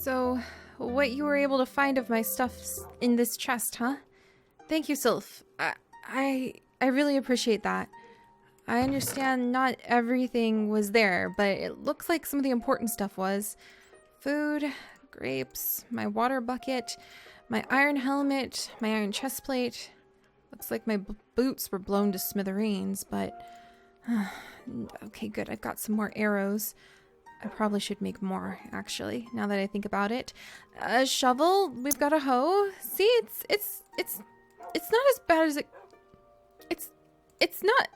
So, what you were able to find of my stuff's in this chest, huh? Thank you, Sylph. I really appreciate that. I understand not everything was there, but it looks like some of the important stuff was. Food, grapes, my water bucket, my iron helmet, my iron chest plate. Looks like my boots were blown to smithereens, but... okay, good. I've got some more arrows. I probably should make more, actually, now that I think about it. A shovel. We've got a hoe. See, it's not as bad as it... It's not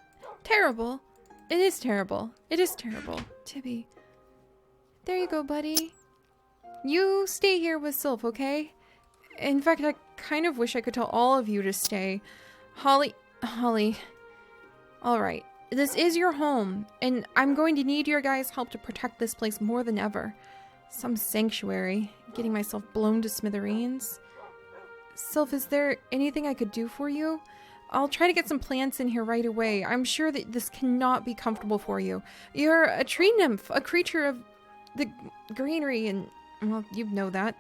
terrible. It is terrible. It is terrible. Tibby. There you go, buddy. You stay here with Sylph, okay? In fact, I kind of wish I could tell all of you to stay. Holly. Alright. This is your home, and I'm going to need your guys' help to protect this place more than ever. Some sanctuary. Getting myself blown to smithereens. Sylph, is there anything I could do for you? I'll try to get some plants in here right away. I'm sure that this cannot be comfortable for you. You're a tree nymph, a creature of the greenery, and, well, you know that.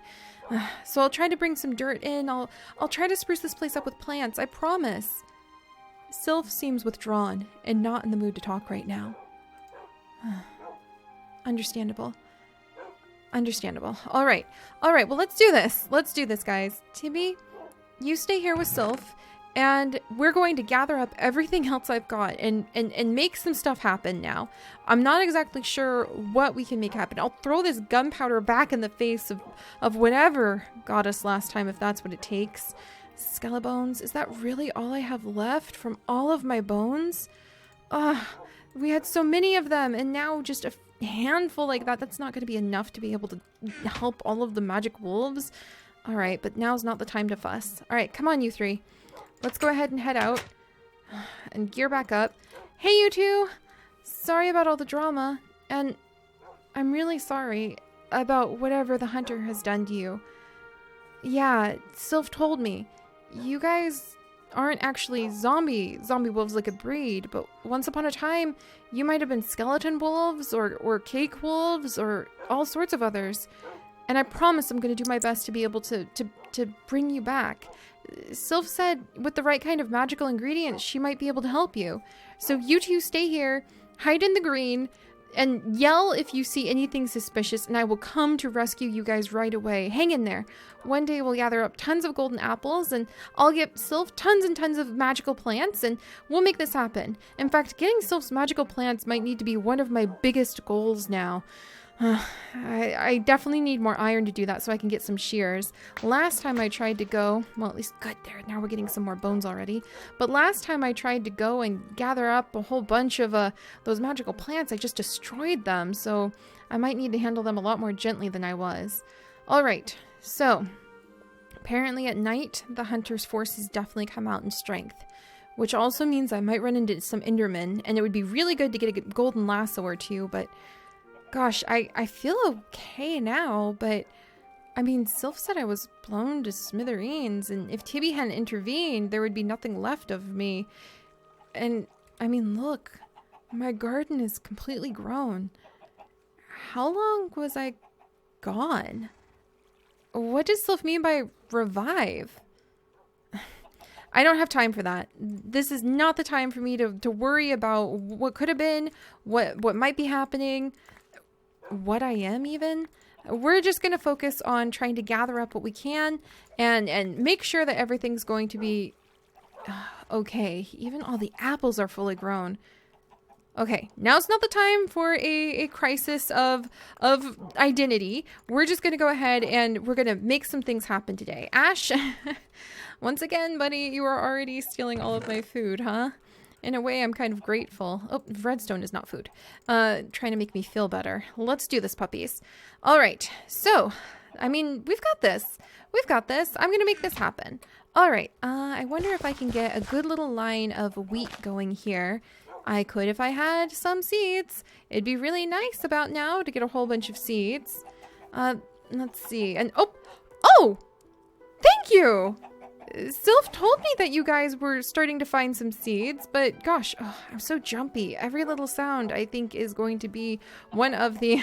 So I'll try to bring some dirt in. I'll try to spruce this place up with plants, I promise. Sylph seems withdrawn and not in the mood to talk right now. Understandable. All right, well, let's do this. Let's do this, guys. Tibby, you stay here with Sylph. And we're going to gather up everything else I've got and make some stuff happen now. I'm not exactly sure what we can make happen. I'll throw this gunpowder back in the face of whatever got us last time, if that's what it takes. Skelebones, is that really all I have left from all of my bones? We had so many of them, and now just a handful like that. That's not going to be enough to be able to help all of the magic wolves. All right, but now's not the time to fuss. All right, come on, you three. Let's go ahead and head out and gear back up. Hey, you two! Sorry about all the drama, and I'm really sorry about whatever the hunter has done to you. Yeah, Sylph told me. You guys aren't actually zombie wolves like a breed, but once upon a time, you might have been skeleton wolves or cake wolves or all sorts of others. And I promise I'm going to do my best to be able to bring you back. Sylph said with the right kind of magical ingredients, she might be able to help you. So you two stay here, hide in the green, and yell if you see anything suspicious, and I will come to rescue you guys right away. Hang in there. One day we'll gather up tons of golden apples, and I'll get Sylph tons and tons of magical plants, and we'll make this happen. In fact, getting Sylph's magical plants might need to be one of my biggest goals now. I definitely need more iron to do that so I can get some shears. Last time I tried to go, well, at least good there. Now we're getting some more bones already. But last time I tried to go and gather up a whole bunch of those magical plants, I just destroyed them. So I might need to handle them a lot more gently than I was. All right, so apparently at night, the hunter's forces definitely come out in strength, which also means I might run into some Endermen, and it would be really good to get a golden lasso or two, but gosh, I feel okay now, but I mean, Sylph said I was blown to smithereens, and if Tibby hadn't intervened, there would be nothing left of me. And I mean, look, my garden is completely grown. How long was I gone? What does Sylph mean by revive? I don't have time for that. This is not the time for me to worry about what could have been, what might be happening, what I am even. We're just going to focus on trying to gather up what we can and make sure that everything's going to be okay. Even all the apples are fully grown. Okay, now's not the time for a crisis of identity. We're just going to go ahead and we're going to make some things happen today. Ash, once again, buddy, you are already stealing all of my food, huh? In a way, I'm kind of grateful. Oh, redstone is not food. Trying to make me feel better. Let's do this, puppies. All right. So, I mean, we've got this. We've got this. I'm going to make this happen. All right. I wonder if I can get a good little line of wheat going here. I could if I had some seeds. It'd be really nice about now to get a whole bunch of seeds. Let's see. And oh, thank you. Sylph told me that you guys were starting to find some seeds, but gosh, I'm so jumpy. Every little sound I think is going to be one of the...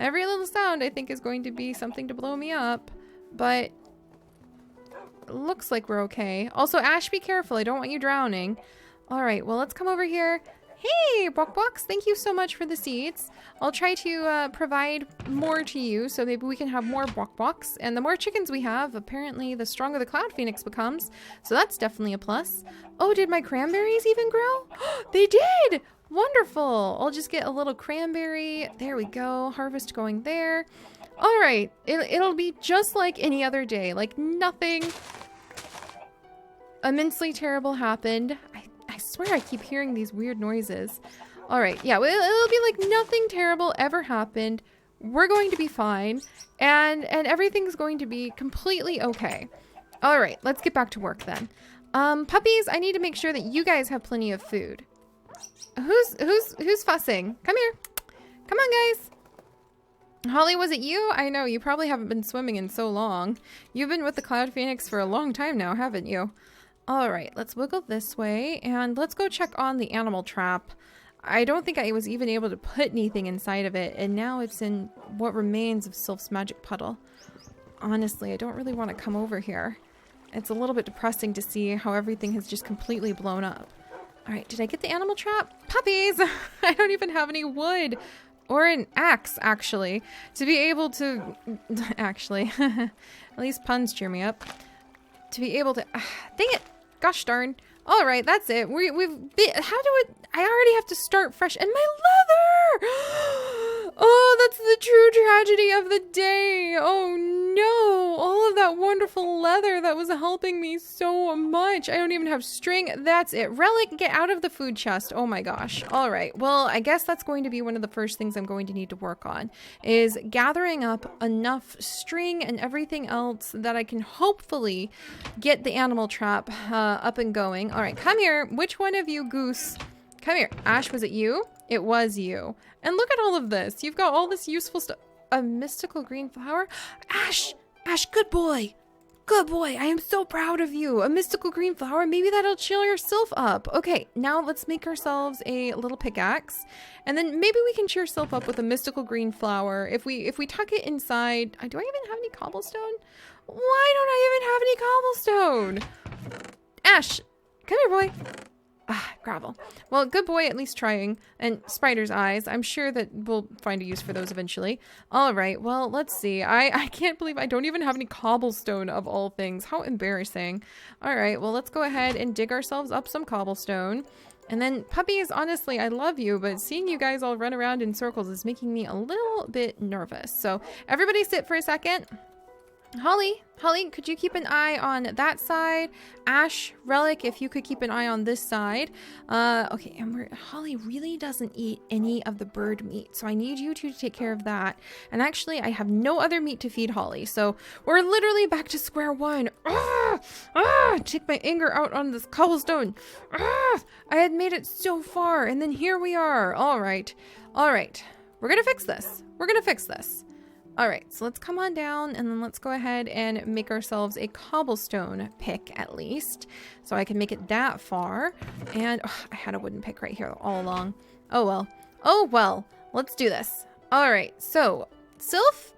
Every little sound I think is going to be something to blow me up, but looks like we're okay. Also, Ash, be careful. I don't want you drowning. All right, well, let's come over here. Hey, Bok-Boks, thank you so much for the seeds. I'll try to provide more to you, so maybe we can have more Bok-Boks. And the more chickens we have, apparently the stronger the Cloud Phoenix becomes. So that's definitely a plus. Oh, did my cranberries even grow? They did! Wonderful! I'll just get a little cranberry. There we go. Harvest going there. All right. It'll be just like any other day. Like nothing immensely terrible happened. I swear I keep hearing these weird noises. All right, yeah, it'll be like nothing terrible ever happened. We're going to be fine, and everything's going to be completely okay. All right, let's get back to work then. Puppies, I need to make sure that you guys have plenty of food. Who's fussing? Come here. Come on, guys. Holly, was it you? I know, you probably haven't been swimming in so long. You've been with the Cloud Phoenix for a long time now, haven't you? All right, let's wiggle this way, and let's go check on the animal trap. I don't think I was even able to put anything inside of it, and now it's in what remains of Sylph's magic puddle. Honestly, I don't really want to come over here. It's a little bit depressing to see how everything has just completely blown up. All right, did I get the animal trap? Puppies! I don't even have any wood. Or an axe, actually, to be able to... Actually, at least puns cheer me up. To be able to... dang it! Gosh darn. All right, that's it. We've been, how do it... I already have to start fresh. And my leather! Oh, that's the true tragedy of the day. Oh no. All of that wonderful leather that was helping me so much. I don't even have string. That's it. Relic, get out of the food chest. Oh my gosh. All right. Well, I guess that's going to be one of the first things I'm going to need to work on is gathering up enough string and everything else that I can hopefully get the animal trap up and going. All right, come here. Which one of you, Goose? Come here. Ash, was it you? It was you. And look at all of this. You've got all this useful stuff. A mystical green flower? Ash! Ash, good boy! Good boy. I am so proud of you. A mystical green flower. Maybe that'll cheer yourself up. Okay, now let's make ourselves a little pickaxe. And then maybe we can cheer yourself up with a mystical green flower. If we tuck it inside... Do I even have any cobblestone? Why don't I even have any cobblestone? Ash, come here, boy. Ah, gravel. Well, good boy, at least trying. And spider's eyes. I'm sure that we'll find a use for those eventually. All right, well, let's see. I can't believe I don't even have any cobblestone of all things. How embarrassing. All right, well, let's go ahead and dig ourselves up some cobblestone. And then, puppies, honestly, I love you, but seeing you guys all run around in circles is making me a little bit nervous. So, everybody sit for a second. Holly, could you keep an eye on that side? Ash, Relic, if you could keep an eye on this side. Okay, and Holly really doesn't eat any of the bird meat, so I need you two to take care of that. And actually, I have no other meat to feed Holly, so we're literally back to square one. Take my anger out on this cobblestone. I had made it so far, and then here we are. All right. We're gonna fix this. All right, so let's come on down and then let's go ahead and make ourselves a cobblestone pick at least. So I can make it that far. And I had a wooden pick right here all along. Oh well, let's do this. All right, so Sylph,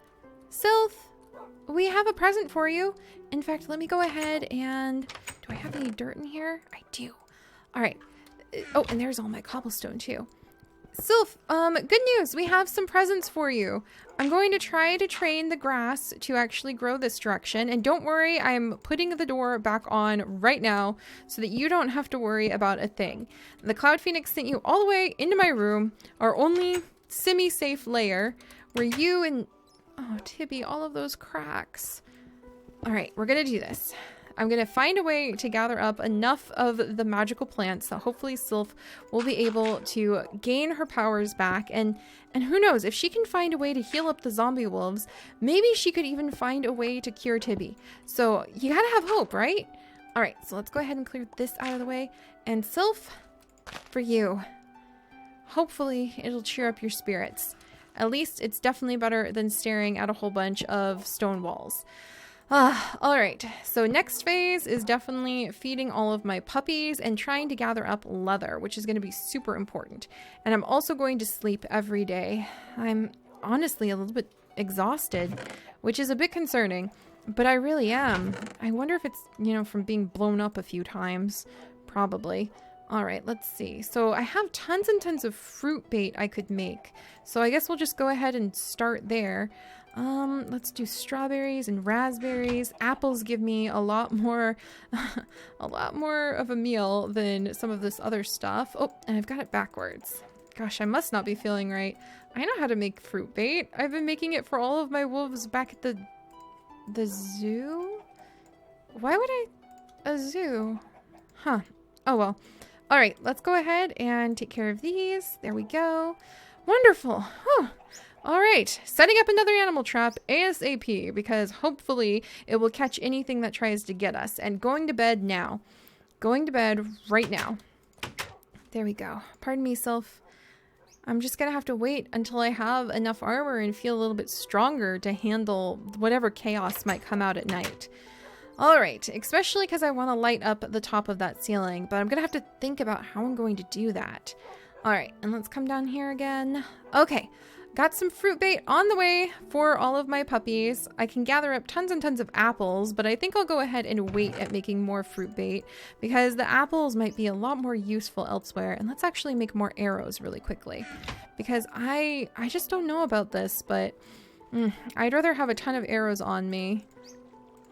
we have a present for you. In fact, let me go ahead and, do I have any dirt in here? I do. All right. Oh, and there's all my cobblestone too. Sylph, good news. We have some presents for you. I'm going to try to train the grass to actually grow this direction. And don't worry, I'm putting the door back on right now so that you don't have to worry about a thing. The Cloud Phoenix sent you all the way into my room, our only semi-safe lair, where you and... Oh, Tibby, all of those cracks. All right, we're going to do this. I'm going to find a way to gather up enough of the magical plants that hopefully Sylph will be able to gain her powers back. And who knows, if she can find a way to heal up the zombie wolves, maybe she could even find a way to cure Tibby. So you gotta have hope, right? All right, so let's go ahead and clear this out of the way. And Sylph, for you, hopefully it'll cheer up your spirits. At least it's definitely better than staring at a whole bunch of stone walls. All right. So next phase is definitely feeding all of my puppies and trying to gather up leather, which is going to be super important. And I'm also going to sleep every day. I'm honestly a little bit exhausted, which is a bit concerning, but I really am. I wonder if it's, you know, from being blown up a few times. Probably. All right, let's see. So I have tons and tons of fruit bait I could make. So I guess we'll just go ahead and start there. Let's do strawberries and raspberries. Apples give me a lot more, a lot more of a meal than some of this other stuff. Oh, and I've got it backwards. Gosh, I must not be feeling right. I know how to make fruit bait. I've been making it for all of my wolves back at the zoo? Why would a zoo? Huh. Oh, well. All right, let's go ahead and take care of these. There we go. Wonderful. Whew. All right, setting up another animal trap ASAP because hopefully it will catch anything that tries to get us. And going to bed now. Going to bed right now. There we go. Pardon me, Sylph. I'm just going to have to wait until I have enough armor and feel a little bit stronger to handle whatever chaos might come out at night. All right, especially because I want to light up the top of that ceiling, but I'm going to have to think about how I'm going to do that. All right, and let's come down here again. Okay. Got some fruit bait on the way for all of my puppies. I can gather up tons and tons of apples, but I think I'll go ahead and wait at making more fruit bait because the apples might be a lot more useful elsewhere. And let's actually make more arrows really quickly because I just don't know about this, but I'd rather have a ton of arrows on me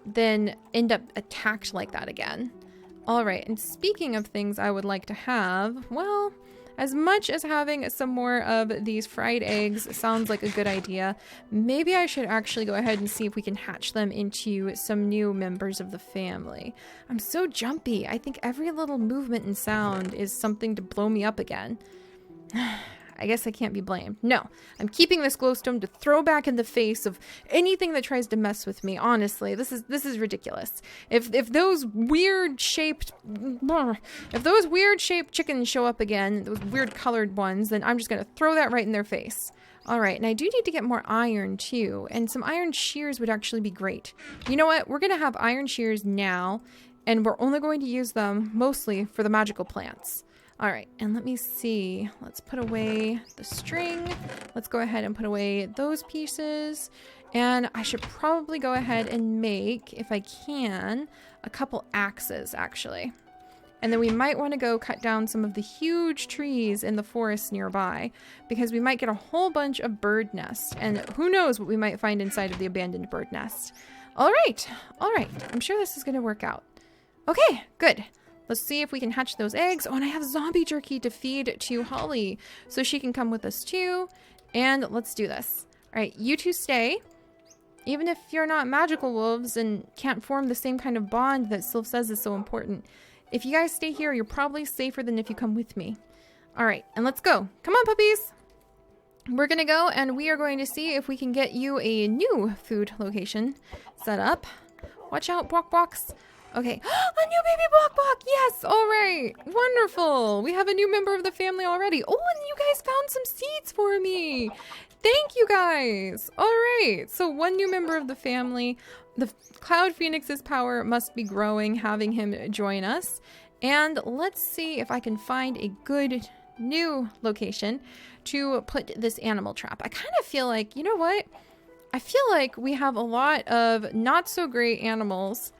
than end up attacked like that again. All right, and speaking of things I would like to have, well, as much as having some more of these fried eggs sounds like a good idea, maybe I should actually go ahead and see if we can hatch them into some new members of the family. I'm so jumpy. I think every little movement and sound is something to blow me up again. I guess I can't be blamed. No, I'm keeping this glowstone to throw back in the face of anything that tries to mess with me. Honestly, this is ridiculous. If those weird shaped chickens show up again, those weird colored ones, then I'm just gonna throw that right in their face. All right, and I do need to get more iron too, and some iron shears would actually be great. You know what? We're gonna have iron shears now, and we're only going to use them mostly for the magical plants. All right, and let me see. Let's put away the string. Let's go ahead and put away those pieces. And I should probably go ahead and make, if I can, a couple axes, actually. And then we might want to go cut down some of the huge trees in the forest nearby, because we might get a whole bunch of bird nests. And who knows what we might find inside of the abandoned bird nest. All right. I'm sure this is going to work out. Okay, good. Let's see if we can hatch those eggs. Oh, and I have zombie jerky to feed to Holly, so she can come with us too. And let's do this. All right, you two stay. Even if you're not magical wolves and can't form the same kind of bond that Sylph says is so important, if you guys stay here, you're probably safer than if you come with me. All right, and let's go. Come on, puppies. We're going to go and we are going to see if we can get you a new food location set up. Watch out, Bwok-Bwoks. Okay, a new baby Bwok-Bwok. Yes, all right, wonderful. We have a new member of the family already. Oh, and you guys found some seeds for me. Thank you guys. All right, so one new member of the family. The Cloud Phoenix's power must be growing, having him join us. And let's see if I can find a good new location to put this animal trap. I kind of feel like, you know what? I feel like we have a lot of not so great animals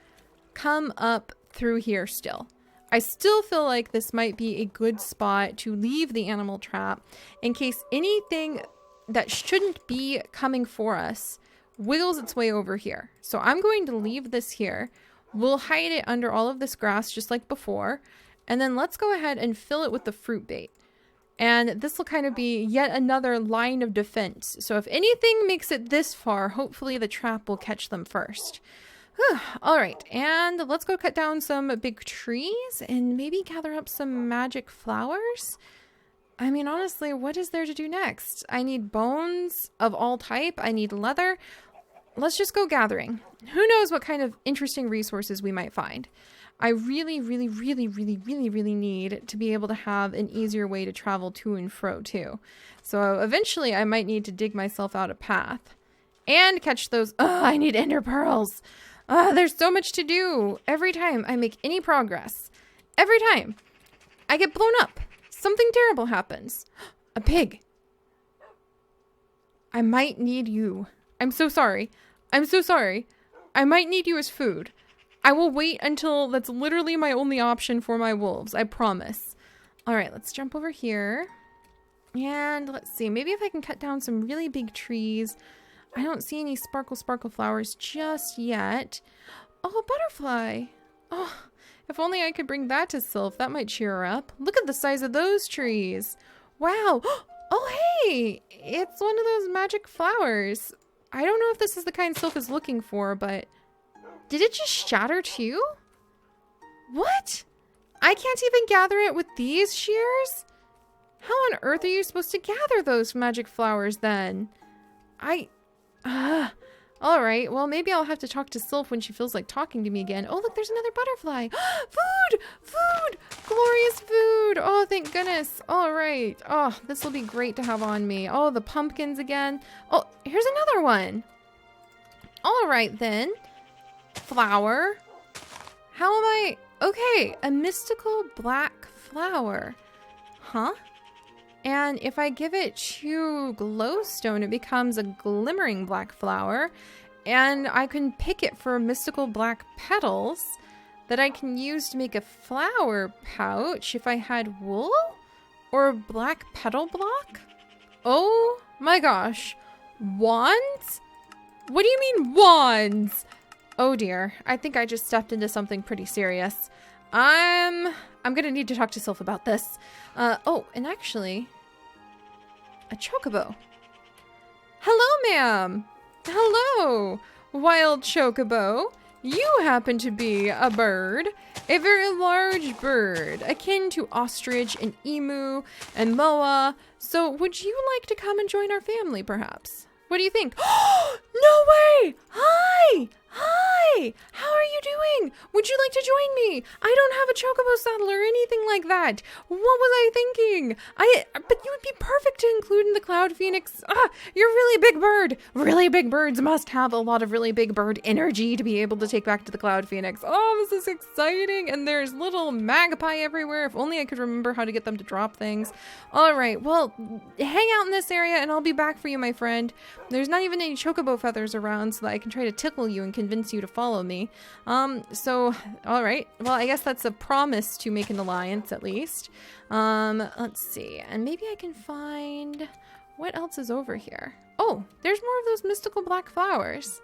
come up through here still. I still feel like this might be a good spot to leave the animal trap in case anything that shouldn't be coming for us wiggles its way over here. So I'm going to leave this here. We'll hide it under all of this grass just like before. And then let's go ahead and fill it with the fruit bait. And this will kind of be yet another line of defense. So if anything makes it this far, hopefully the trap will catch them first. All right, and let's go cut down some big trees and maybe gather up some magic flowers. I mean, honestly, what is there to do next? I need bones of all type. I need leather. Let's just go gathering. Who knows what kind of interesting resources we might find. I really, really, really, really, really, really need to be able to have an easier way to travel to and fro too. So eventually I might need to dig myself out a path and catch those. Oh, I need ender pearls. There's so much to do. Every time I make any progress, every time I get blown up, something terrible happens. A pig. I might need you. I'm so sorry. I'm so sorry. I might need you as food. I will wait until that's literally my only option for my wolves. I promise. All right, let's jump over here. And let's see. Maybe if I can cut down some really big trees. I don't see any sparkle flowers just yet. Oh, a butterfly. Oh, if only I could bring that to Sylph. That might cheer her up. Look at the size of those trees. Wow. Oh, hey. It's one of those magic flowers. I don't know if this is the kind Sylph is looking for, but... Did it just shatter too? What? I can't even gather it with these shears? How on earth are you supposed to gather those magic flowers then? Alright, well maybe I'll have to talk to Sylph when she feels like talking to me again. Oh look, there's another butterfly. Food! Food! Glorious food! Oh, thank goodness. Alright. Oh, this will be great to have on me. Oh, the pumpkins again. Oh, here's another one. Alright then. Flower. How am I... Okay, a mystical black flower. Huh? And if I give it to glowstone, it becomes a glimmering black flower. And I can pick it for mystical black petals that I can use to make a flower pouch if I had wool or black petal block. Oh my gosh. Wands? What do you mean wands? Oh dear. I think I just stepped into something pretty serious. I'm gonna need to talk to Sylph about this. Oh, and actually, a chocobo. Hello, ma'am. Hello, wild chocobo. You happen to be a bird, a very large bird, akin to ostrich and emu and moa. So would you like to come and join our family, perhaps? What do you think? No way! Hi! Hi! How are you doing? Would you like to join me? I don't have a chocobo saddle or anything like that. What was I thinking? But you would be perfect to include in the Cloud Phoenix. You're a really big bird. Really big birds must have a lot of really big bird energy to be able to take back to the Cloud Phoenix. Oh, this is exciting. And there's little magpie everywhere. If only I could remember how to get them to drop things. All right, well, hang out in this area and I'll be back for you, my friend. There's not even any chocobo feathers around so that I can try to tickle you and convince you to follow me. So, all right. Well, I guess that's a promise to make an alliance at least. Let's see. And maybe I can find... What else is over here? Oh, there's more of those mystical black flowers.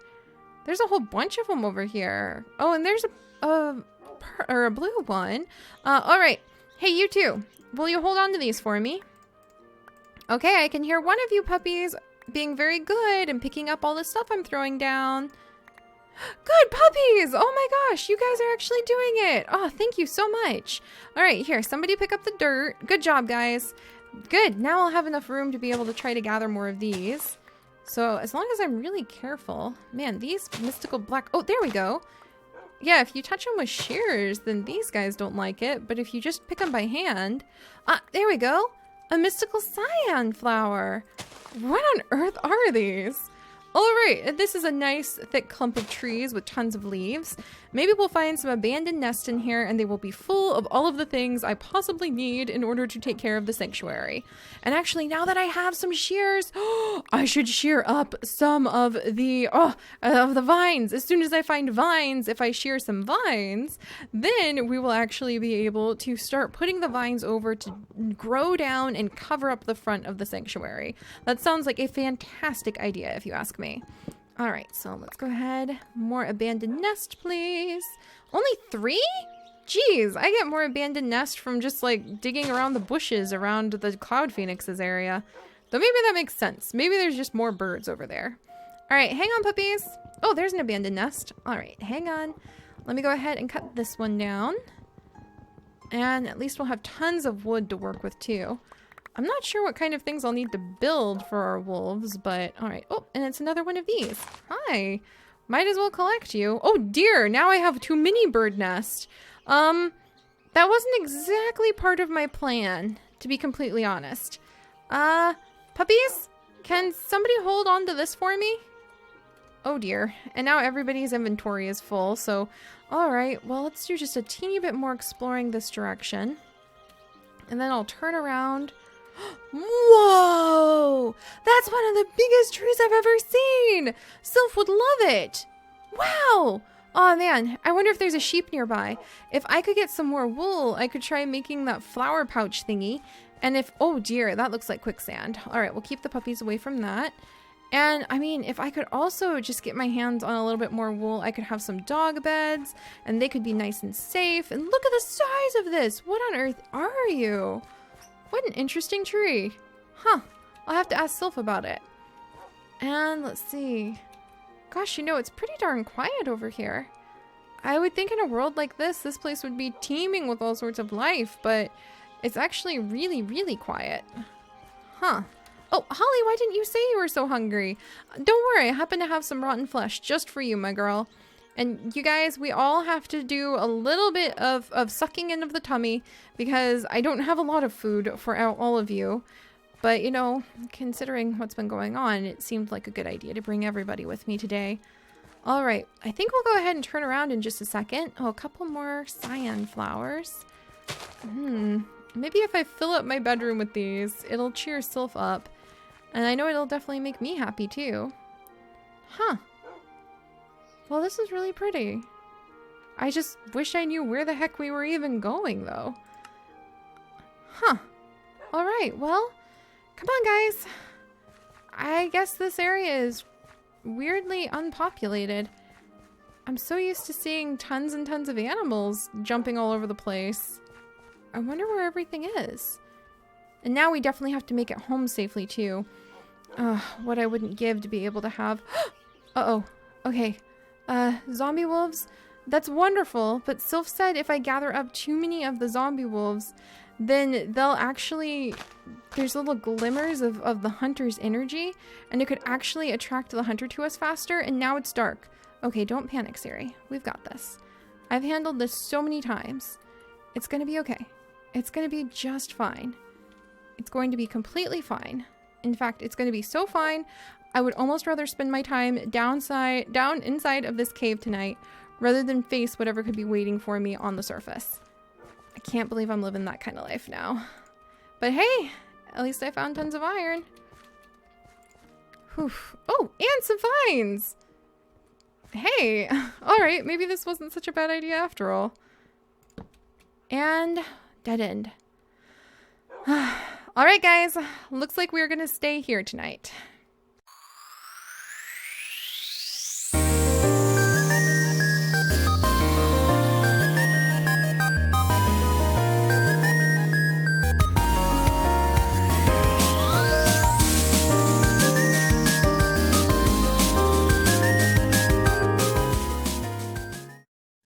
There's a whole bunch of them over here. Oh, and there's a blue one. All right. Hey, you two. Will you hold on to these for me? Okay, I can hear one of you puppies being very good and picking up all the stuff I'm throwing down. Good puppies! Oh my gosh, you guys are actually doing it. Oh, thank you so much. All right, here, somebody pick up the dirt. Good job, guys. Good, now I'll have enough room to be able to try to gather more of these. So as long as I'm really careful. Man, these mystical black... Oh, there we go. Yeah, if you touch them with shears, then these guys don't like it. But if you just pick them by hand... there we go. A mystical cyan flower. What on earth are these? All right, this is a nice thick clump of trees with tons of leaves. Maybe we'll find some abandoned nests in here and they will be full of all of the things I possibly need in order to take care of the sanctuary. And actually, now that I have some shears, I should shear up some of the vines. As soon as I find vines, if I shear some vines, then we will actually be able to start putting the vines over to grow down and cover up the front of the sanctuary. That sounds like a fantastic idea if you ask me. All right, so let's go ahead. More abandoned nest, please. Only 3? Jeez, I get more abandoned nest from just like digging around the bushes around the Cloud Phoenix's area. Though maybe that makes sense. Maybe there's just more birds over there. All right, hang on, puppies. Oh, there's an abandoned nest. All right, hang on. Let me go ahead and cut this one down. And at least we'll have tons of wood to work with too. I'm not sure what kind of things I'll need to build for our wolves, but all right. Oh, and it's another one of these. Hi. Might as well collect you. Oh dear, now I have 2 mini bird nests. That wasn't exactly part of my plan, to be completely honest. Puppies? Can somebody hold on to this for me? Oh dear. And now everybody's inventory is full, so alright, well let's do just a teeny bit more exploring this direction. And then I'll turn around. Whoa! That's one of the biggest trees I've ever seen! Sylph would love it! Wow! Oh man, I wonder if there's a sheep nearby. If I could get some more wool, I could try making that flower pouch thingy. And if, oh dear, that looks like quicksand. Alright, we'll keep the puppies away from that. And I mean, if I could also just get my hands on a little bit more wool, I could have some dog beds and they could be nice and safe. And look at the size of this. What on earth are you? What an interesting tree. Huh. I'll have to ask Sylph about it. And let's see. Gosh, you know, it's pretty darn quiet over here. I would think in a world like this place would be teeming with all sorts of life, but it's actually really, really quiet. Huh. Oh, Holly, why didn't you say you were so hungry? Don't worry, I happen to have some rotten flesh just for you, my girl. And you guys, we all have to do a little bit of sucking in of the tummy because I don't have a lot of food for all of you. But, you know, considering what's been going on, it seemed like a good idea to bring everybody with me today. All right, I think we'll go ahead and turn around in just a second. Oh, a couple more cyan flowers. Maybe if I fill up my bedroom with these, it'll cheer Sylph up. And I know it'll definitely make me happy too. Huh. Well, this is really pretty. I just wish I knew where the heck we were even going though. Huh. Alright, well, come on guys. I guess this area is weirdly unpopulated. I'm so used to seeing tons and tons of animals jumping all over the place. I wonder where everything is. And now we definitely have to make it home safely too. What I wouldn't give to be able to have... Uh-oh. Okay. Zombie wolves? That's wonderful, but Sylph said if I gather up too many of the zombie wolves, then they'll actually... There's little glimmers of the hunter's energy, and it could actually attract the hunter to us faster, and now it's dark. Okay, don't panic, Seri. We've got this. I've handled this so many times. It's gonna be okay. It's gonna be just fine. It's going to be completely fine. In fact, it's going to be so fine, I would almost rather spend my time down inside of this cave tonight rather than face whatever could be waiting for me on the surface. I can't believe I'm living that kind of life now. But hey, at least I found tons of iron. Whew. Oh, and some vines! Hey, alright, maybe this wasn't such a bad idea after all. And dead end. Alright guys, looks like we're gonna stay here tonight.